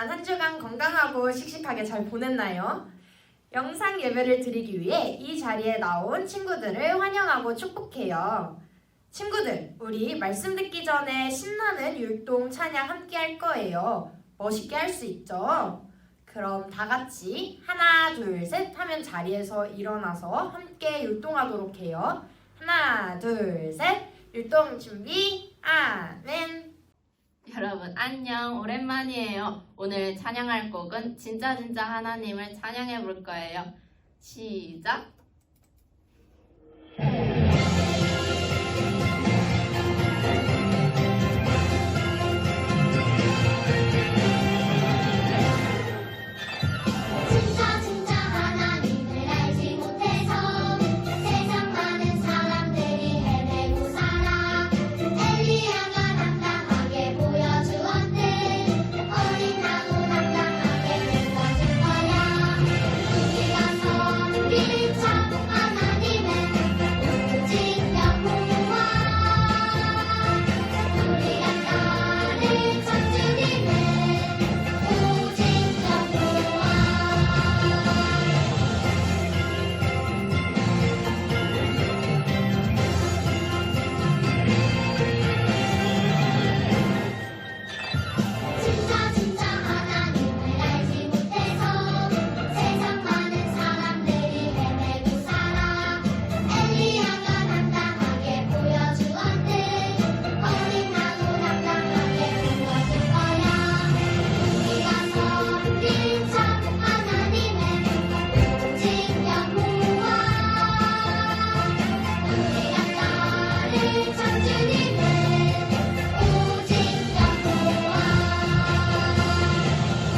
한 주간 건강하고 씩씩하게 잘 보냈나요? 영상 예배를 드리기 위해 이 자리에 나온 친구들을 환영하고 축복해요. 친구들, 우리 말씀 듣기 전에 신나는 율동 찬양 함께 할 거예요. 멋있게 할 수 있죠? 그럼 다 같이 하나, 둘, 셋 하면 자리에서 일어나서 함께 율동하도록 해요. 하나, 둘, 셋. 율동 준비. 아멘. 여러분 안녕, 오랜만이에요. 오늘 찬양할 곡은 진짜 하나님을 찬양해 볼 거예요. 시작! 진짜 하나님을 알지 못해서 세상 많은 사람들이 헤매고 살아. 엘리야가 당당하게 보여주었듯 어린 나무 당당하게 보여줄 거야. 우리가 섬길 참 하나님은 오직 여호와. 우리가 따를 참 주님은 오직 여호와. 진짜 하나님을 알지 못해서 세상 많은 사람들이 헤매고 살아. 엘리야가 당당하게 보여주었듯 어린 나무 당당하게 보여줄 거야. 우리가 섬길 참 하나님은 오직 여호와. 우리가 따를 참 주님은 오직 여호와.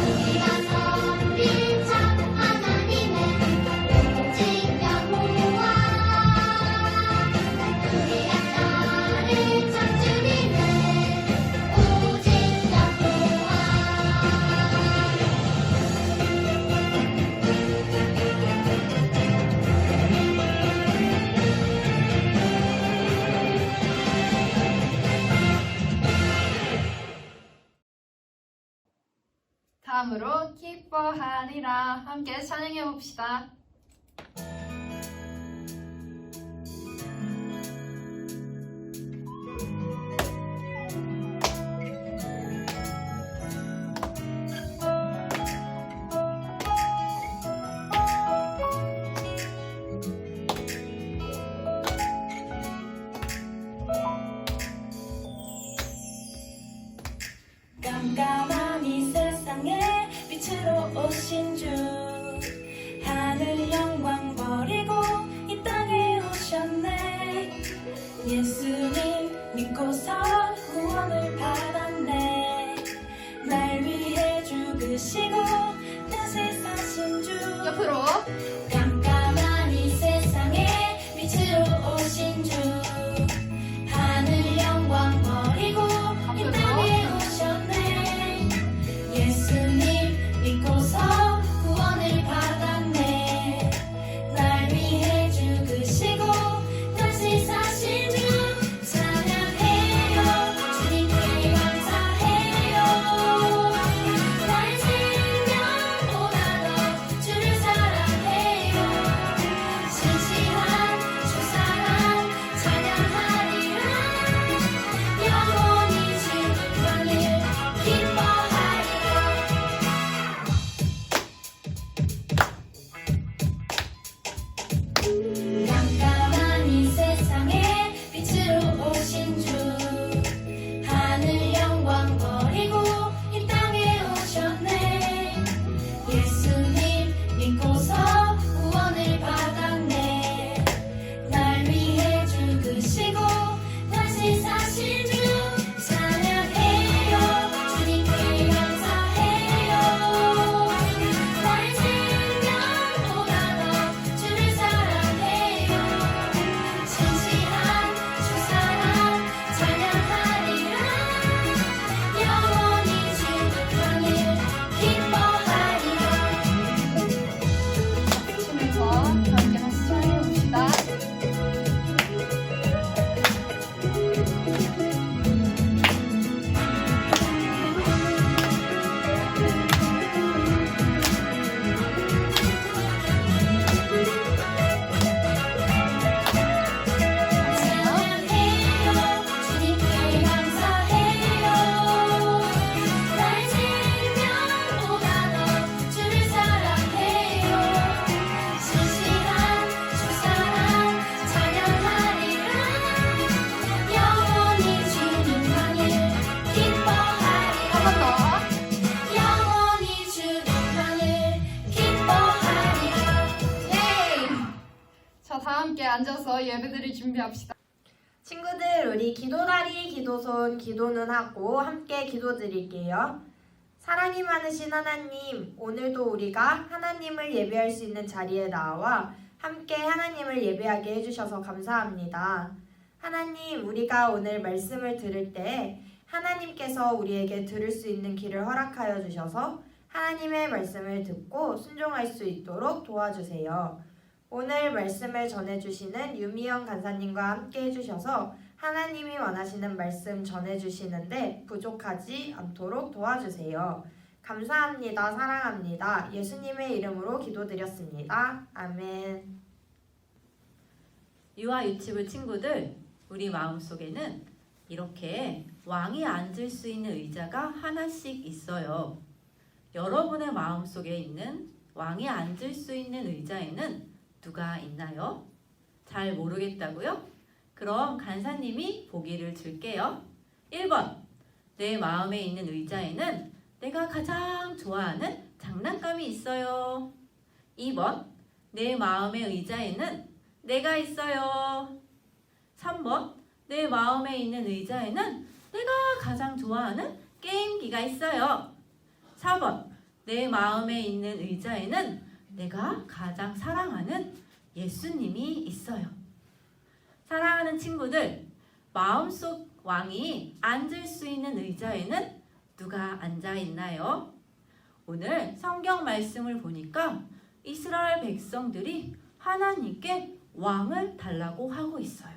우리가 섬길 참 하나님은 오직 여호와. 우리가 따를 참 주님은 오직 여호와. 다음으로 기뻐하리라 함께 찬양해 봅시다. 깜깜한 이 세상에 빛으로 오신 주 하늘 영광 앉아서 예배드릴 준비합시다. 친구들, 우리 기도다리, 기도손, 기도는 하고 함께 기도드릴게요. 사랑이 많으신 하나님, 오늘도 우리가 하나님을 예배할 수 있는 자리에 나와 함께 하나님을 예배하게 해주셔서 감사합니다. 하나님, 우리가 오늘 말씀을 들을 때 하나님께서 우리에게 들을 수 있는 길을 허락하여 주셔서 하나님의 말씀을 듣고 순종할 수 있도록 도와주세요. 오늘 말씀을 전해주시는 유미영 간사님과 함께 해주셔서 하나님이 원하시는 말씀 전해주시는데 부족하지 않도록 도와주세요. 감사합니다. 사랑합니다. 예수님의 이름으로 기도드렸습니다. 아멘. 유아 유치부 친구들, 우리 마음속에는 이렇게 왕이 앉을 수 있는 의자가 하나씩 있어요. 여러분의 마음속에 있는 왕이 앉을 수 있는 의자에는 누가 있나요? 잘 모르겠다고요? 그럼 간사님이 보기를 줄게요. 1번, 내 마음에 있는 의자에는 내가 가장 좋아하는 장난감이 있어요. 2번, 내 마음의 의자에는 내가 있어요. 3번, 내 마음에 있는 의자에는 내가 가장 좋아하는 게임기가 있어요. 4번, 내 마음에 있는 의자에는 내가 가장 사랑하는 예수님이 있어요. 사랑하는 친구들, 마음속 왕이 앉을 수 있는 의자에는 누가 앉아 있나요? 오늘 성경 말씀을 보니까 이스라엘 백성들이 하나님께 왕을 달라고 하고 있어요.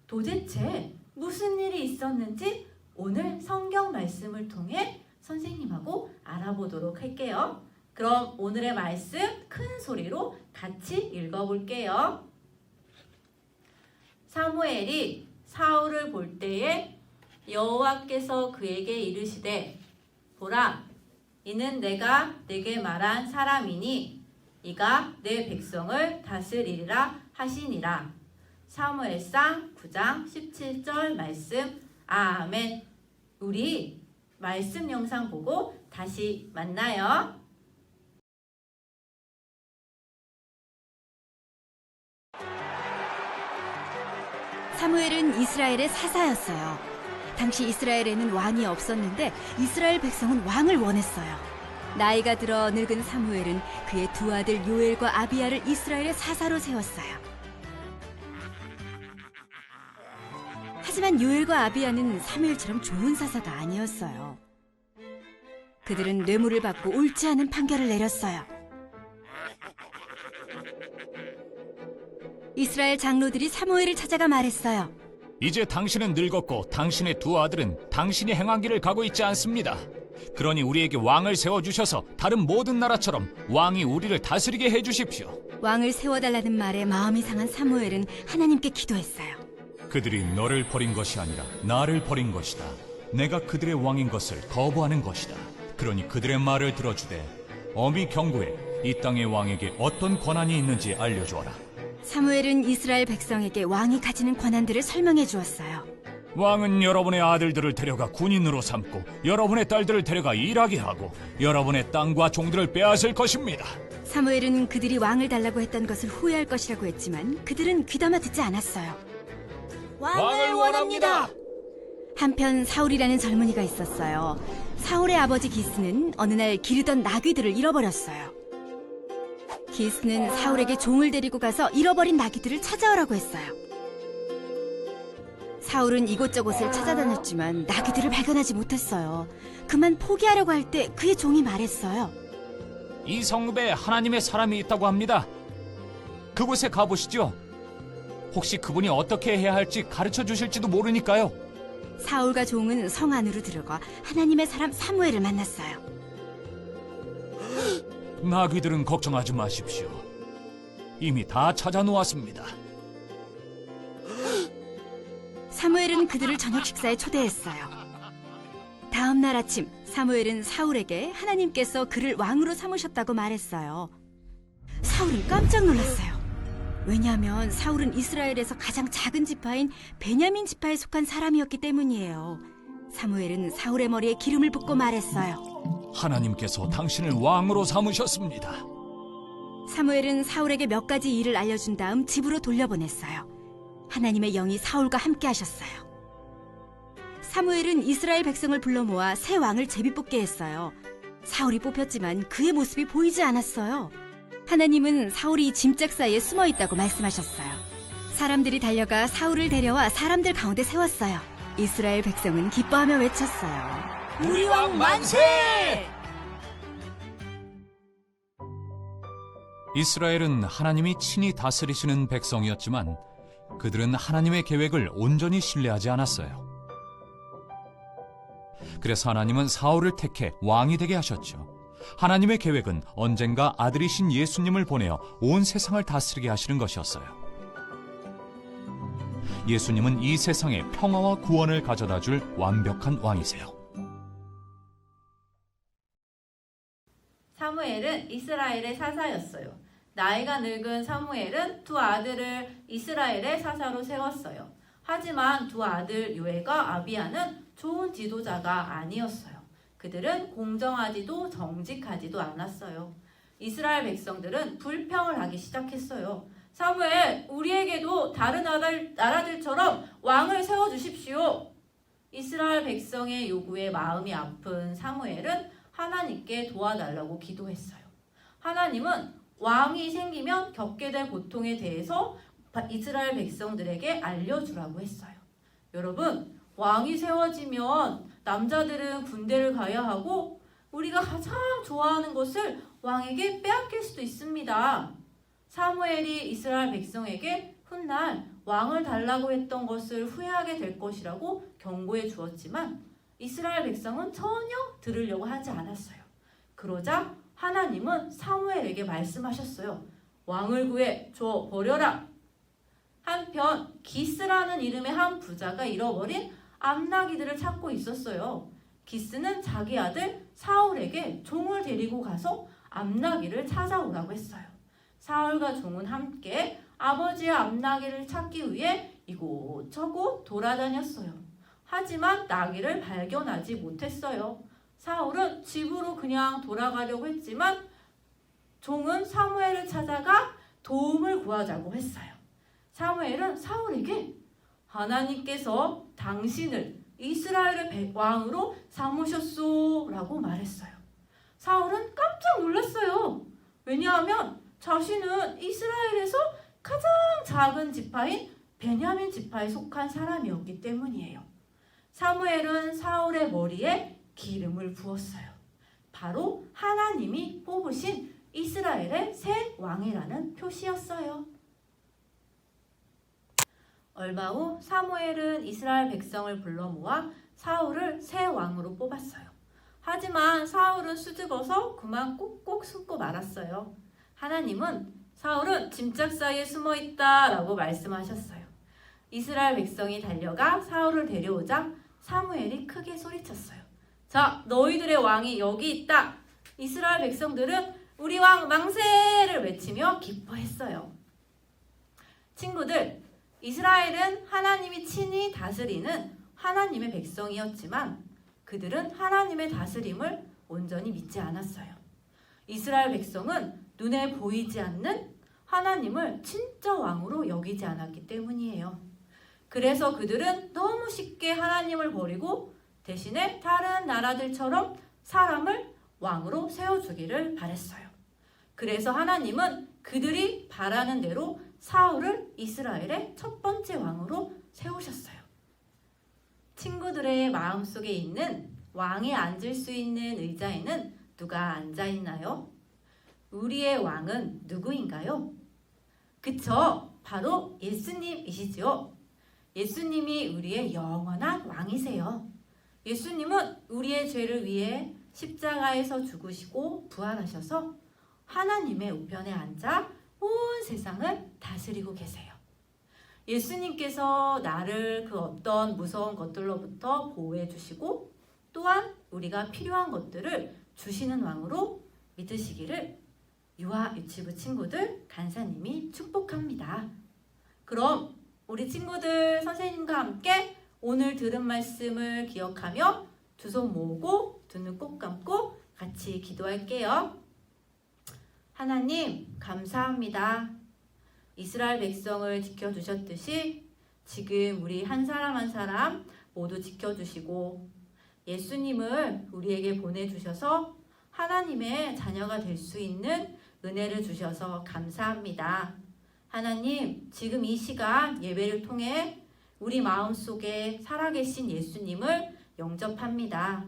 도대체 무슨 일이 있었는지 오늘 성경 말씀을 통해 선생님하고 알아보도록 할게요. 그럼 오늘의 말씀 큰 소리로 같이 읽어볼게요. 사무엘이 사울을 볼 때에 여호와께서 그에게 이르시되 보라, 이는 내가 내게 말한 사람이니 이가 내 백성을 다스리리라 하시니라. 사무엘상 9장 17절 말씀. 아멘. 우리 말씀 영상 보고 다시 만나요. 사무엘은 이스라엘의 사사였어요. 당시 이스라엘에는 왕이 없었는데 이스라엘 백성은 왕을 원했어요. 나이가 들어 늙은 사무엘은 그의 두 아들 요엘과 아비야를 이스라엘의 사사로 세웠어요. 하지만 요엘과 아비야는 사무엘처럼 좋은 사사가 아니었어요. 그들은 뇌물을 받고 옳지 않은 판결을 내렸어요. 이스라엘 장로들이 사무엘을 찾아가 말했어요. 이제 당신은 늙었고 당신의 두 아들은 당신이 행한 길을 가고 있지 않습니다. 그러니 우리에게 왕을 세워주셔서 다른 모든 나라처럼 왕이 우리를 다스리게 해주십시오. 왕을 세워달라는 말에 마음이 상한 사무엘은 하나님께 기도했어요. 그들이 너를 버린 것이 아니라 나를 버린 것이다. 내가 그들의 왕인 것을 거부하는 것이다. 그러니 그들의 말을 들어주되 어미 경고해 이 땅의 왕에게 어떤 권한이 있는지 알려주어라. 사무엘은 이스라엘 백성에게 왕이 가지는 권한들을 설명해 주었어요. 왕은 여러분의 아들들을 데려가 군인으로 삼고 여러분의 딸들을 데려가 일하게 하고 여러분의 땅과 종들을 빼앗을 것입니다. 사무엘은 그들이 왕을 달라고 했던 것을 후회할 것이라고 했지만 그들은 귀담아 듣지 않았어요. 왕을 원합니다. 한편 사울이라는 젊은이가 있었어요. 사울의 아버지 기스는 어느 날 기르던 나귀들을 잃어버렸어요. 기스는 사울에게 종을 데리고 가서 잃어버린 나귀들을 찾아오라고 했어요. 사울은 이곳저곳을 찾아다녔지만 나귀들을 발견하지 못했어요. 그만 포기하려고 할 때 그의 종이 말했어요. 이 성읍에 하나님의 사람이 있다고 합니다. 그곳에 가보시죠. 혹시 그분이 어떻게 해야 할지 가르쳐 주실지도 모르니까요. 사울과 종은 성 안으로 들어가 하나님의 사람 사무엘을 만났어요. 나귀들은 걱정하지 마십시오. 이미 다 찾아놓았습니다. 사무엘은 그들을 저녁 식사에 초대했어요. 다음 날 아침 사무엘은 사울에게 하나님께서 그를 왕으로 삼으셨다고 말했어요. 사울은 깜짝 놀랐어요. 왜냐하면 사울은 이스라엘에서 가장 작은 지파인 베냐민 지파에 속한 사람이었기 때문이에요. 사무엘은 사울의 머리에 기름을 붓고 말했어요. 하나님께서 당신을 왕으로 삼으셨습니다. 사무엘은 사울에게 몇 가지 일을 알려준 다음 집으로 돌려보냈어요. 하나님의 영이 사울과 함께 하셨어요. 사무엘은 이스라엘 백성을 불러 모아 새 왕을 제비뽑게 했어요. 사울이 뽑혔지만 그의 모습이 보이지 않았어요. 하나님은 사울이 짐짝 사이에 숨어 있다고 말씀하셨어요. 사람들이 달려가 사울을 데려와 사람들 가운데 세웠어요. 이스라엘 백성은 기뻐하며 외쳤어요. 우리 왕 만세! 이스라엘은 하나님이 친히 다스리시는 백성이었지만 그들은 하나님의 계획을 온전히 신뢰하지 않았어요. 그래서 하나님은 사울을 택해 왕이 되게 하셨죠. 하나님의 계획은 언젠가 아들이신 예수님을 보내어 온 세상을 다스리게 하시는 것이었어요. 예수님은 이 세상에 평화와 구원을 가져다 줄 완벽한 왕이세요. 사무엘은 이스라엘의 사사였어요. 나이가 늙은 사무엘은 두 아들을 이스라엘의 사사로 세웠어요. 하지만 두 아들 요엘과 아비야는 좋은 지도자가 아니었어요. 그들은 공정하지도 정직하지도 않았어요. 이스라엘 백성들은 불평을 하기 시작했어요. 사무엘, 우리에게도 다른 나라들처럼 왕을 세워주십시오. 이스라엘 백성의 요구에 마음이 아픈 사무엘은 하나님께 도와달라고 기도했어요. 하나님은 왕이 생기면 겪게 될 고통에 대해서 이스라엘 백성들에게 알려주라고 했어요. 여러분, 왕이 세워지면 남자들은 군대를 가야 하고 우리가 가장 좋아하는 것을 왕에게 빼앗길 수도 있습니다. 사무엘이 이스라엘 백성에게 훗날 왕을 달라고 했던 것을 후회하게 될 것이라고 경고해 주었지만 이스라엘 백성은 전혀 들으려고 하지 않았어요. 그러자 하나님은 사무엘에게 말씀하셨어요. 왕을 구해 줘 버려라. 한편 기스라는 이름의 한 부자가 잃어버린 암나기들을 찾고 있었어요. 기스는 자기 아들 사울에게 종을 데리고 가서 암나기를 찾아오라고 했어요. 사울과 종은 함께 아버지의 암나기를 찾기 위해 이곳저곳 돌아다녔어요. 하지만 나귀를 발견하지 못했어요. 사울은 집으로 그냥 돌아가려고 했지만 종은 사무엘을 찾아가 도움을 구하자고 했어요. 사무엘은 사울에게 하나님께서 당신을 이스라엘의 왕으로 삼으셨소 라고 말했어요. 사울은 깜짝 놀랐어요. 왜냐하면 자신은 이스라엘에서 가장 작은 지파인 베냐민 지파에 속한 사람이었기 때문이에요. 사무엘은 사울의 머리에 기름을 부었어요. 바로 하나님이 뽑으신 이스라엘의 새 왕이라는 표시였어요. 얼마 후 사무엘은 이스라엘 백성을 불러 모아 사울을 새 왕으로 뽑았어요. 하지만 사울은 수줍어서 그만 꼭꼭 숨고 말았어요. 하나님은 사울은 짐짝 사이에 숨어 있다 라고 말씀하셨어요. 이스라엘 백성이 달려가 사울을 데려오자 사무엘이 크게 소리쳤어요. 자, 너희들의 왕이 여기 있다. 이스라엘 백성들은 우리 왕 망세를 외치며 기뻐했어요. 친구들, 이스라엘은 하나님이 친히 다스리는 하나님의 백성이었지만 그들은 하나님의 다스림을 온전히 믿지 않았어요. 이스라엘 백성은 눈에 보이지 않는 하나님을 진짜 왕으로 여기지 않았기 때문이에요. 그래서 그들은 너무 쉽게 하나님을 버리고 대신에 다른 나라들처럼 사람을 왕으로 세워주기를 바랬어요. 그래서 하나님은 그들이 바라는 대로 사울을 이스라엘의 첫 번째 왕으로 세우셨어요. 친구들의 마음속에 있는 왕이 앉을 수 있는 의자에는 누가 앉아 있나요? 우리의 왕은 누구인가요? 그쵸? 바로 예수님이시죠. 예수님이 우리의 영원한 왕이세요. 예수님은 우리의 죄를 위해 십자가에서 죽으시고 부활하셔서 하나님의 우편에 앉아 온 세상을 다스리고 계세요. 예수님께서 나를 그 어떤 무서운 것들로부터 보호해 주시고 또한 우리가 필요한 것들을 주시는 왕으로 믿으시기를 유아 유치부 친구들 간사님이 축복합니다. 그럼 우리 친구들 선생님과 함께 오늘 들은 말씀을 기억하며 두 손 모으고 두 눈 꼭 감고 같이 기도할게요. 하나님, 감사합니다. 이스라엘 백성을 지켜주셨듯이 지금 우리 한 사람 한 사람 모두 지켜주시고 예수님을 우리에게 보내주셔서 하나님의 자녀가 될 수 있는 은혜를 주셔서 감사합니다. 하나님, 지금 이 시간 예배를 통해 우리 마음속에 살아계신 예수님을 영접합니다.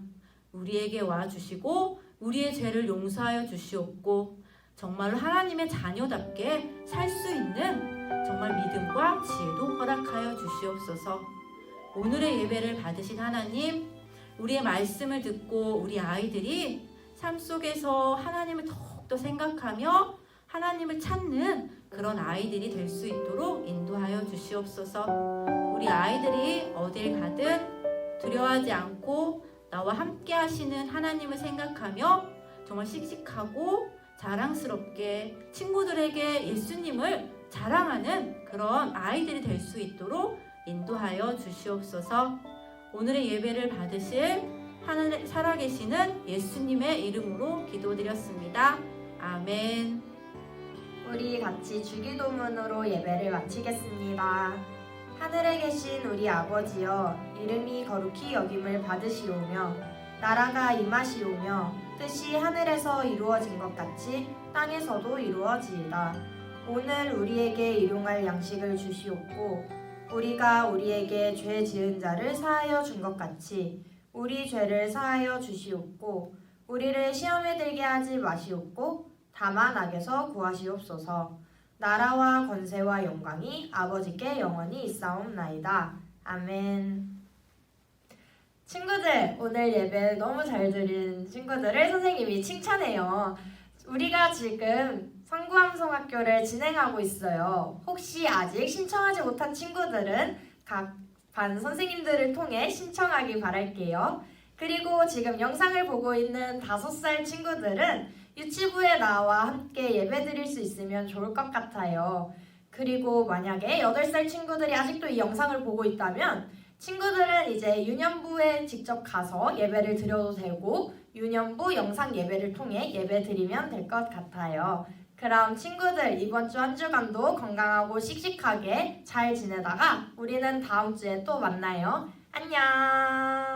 우리에게 와주시고 우리의 죄를 용서하여 주시옵고 정말로 하나님의 자녀답게 살 수 있는 정말 믿음과 지혜도 허락하여 주시옵소서. 오늘의 예배를 받으신 하나님, 우리의 말씀을 듣고 우리 아이들이 삶 속에서 하나님을 더욱더 생각하며 하나님을 찾는 그런 아이들이 될 수 있도록 인도하여 주시옵소서. 우리 아이들이 어딜 가든 두려워하지 않고 나와 함께 하시는 하나님을 생각하며 정말 씩씩하고 자랑스럽게 친구들에게 예수님을 자랑하는 그런 아이들이 될 수 있도록 인도하여 주시옵소서. 오늘의 예배를 받으실 하늘에 살아계시는 예수님의 이름으로 기도드렸습니다. 아멘. 우리 같이 주기도문으로 예배를 마치겠습니다. 하늘에 계신 우리 아버지여, 이름이 거룩히 여김을 받으시오며 나라가 임하시오며 뜻이 하늘에서 이루어진 것 같이 땅에서도 이루어지이다. 오늘 우리에게 일용할 양식을 주시옵고 우리가 우리에게 죄 지은 자를 사하여 준 것 같이 우리 죄를 사하여 주시옵고 우리를 시험에 들게 하지 마시옵고 다만 악에서 구하시옵소서. 나라와 권세와 영광이 아버지께 영원히 있사옵나이다. 아멘. 친구들, 오늘 예배 너무 잘 드린 친구들을 선생님이 칭찬해요. 우리가 지금 상구함성학교를 진행하고 있어요. 혹시 아직 신청하지 못한 친구들은 각 반 선생님들을 통해 신청하기 바랄게요. 그리고 지금 영상을 보고 있는 5살 친구들은 유치부에 나와 함께 예배 드릴 수 있으면 좋을 것 같아요. 그리고 만약에 8살 친구들이 아직도 이 영상을 보고 있다면 친구들은 이제 유년부에 직접 가서 예배를 드려도 되고 유년부 영상 예배를 통해 예배 드리면 될 것 같아요. 그럼 친구들, 이번 주 한 주간도 건강하고 씩씩하게 잘 지내다가 우리는 다음 주에 또 만나요. 안녕.